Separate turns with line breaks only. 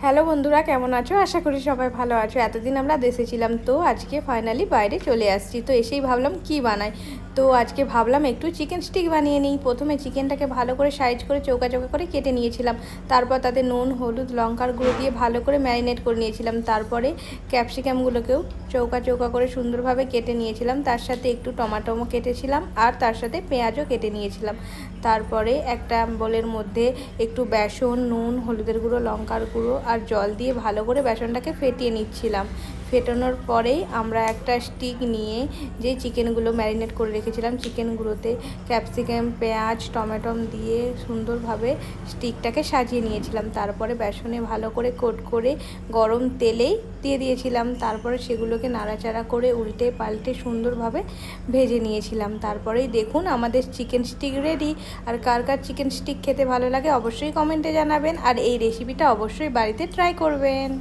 Hello বন্ধুরা, কেমন আছো? আশা করি সবাই ভালো আছো। এতদিন আমরা দেশে ছিলাম, তো আজকে ফাইনালি বাইরে চলে আসছি। তো এসেই ভাবলাম কি বানাই। তো আজকে ভাবলাম একটু চিকেন স্টিক বানিয়ে নিই। প্রথমে চিকেনটাকে ভালো করে সাইজ করে চৌকা চৌকা করে কেটে নিয়েছিলাম। তারপর তাতে নুন, হলুদ, লঙ্কার গুঁড়ো দিয়ে ভালো করে ম্যারিনেট করে নিয়েছিলাম। তারপরে ক্যাপসিকামগুলোকেও চৌকা চৌকা করে সুন্দরভাবে কেটে নিয়েছিলাম। তার সাথে একটু টমাটোমো কেটেছিলাম আর তার সাথে পেঁয়াজও কেটে নিয়েছিলাম। তারপরে একটা বোলের মধ্যে একটু বেসন, নুন, হলুদের গুঁড়ো, লঙ্কার গুঁড়ো আর জল দিয়ে ভালো করে বেসনটাকে ফেটিয়ে নিচ্ছিলাম। ফেটানোর পরেই আমরা একটা স্টিক নিয়ে যে চিকেনগুলো ম্যারিনেট করে রেখেছিলাম, চিকেনগুলোতে ক্যাপসিকাম, পেঁয়াজ, টমেটো দিয়ে সুন্দরভাবে স্টিকটাকে সাজিয়ে নিয়েছিলাম। তারপরে বেসনে ভালো করে কোট করে গরম তেলেই দিয়ে দিয়েছিলাম। তারপরে সেগুলোকে নাড়াচাড়া করে উল্টে পাল্টে সুন্দরভাবে ভেজে নিয়েছিলাম। তারপরেই দেখুন আমাদের চিকেন স্টিক রেডি। আর কার কার চিকেন স্টিক খেতে ভালো লাগে অবশ্যই কমেন্টে জানাবেন, আর এই রেসিপিটা অবশ্যই বাড়িতে ট্রাই করবেন।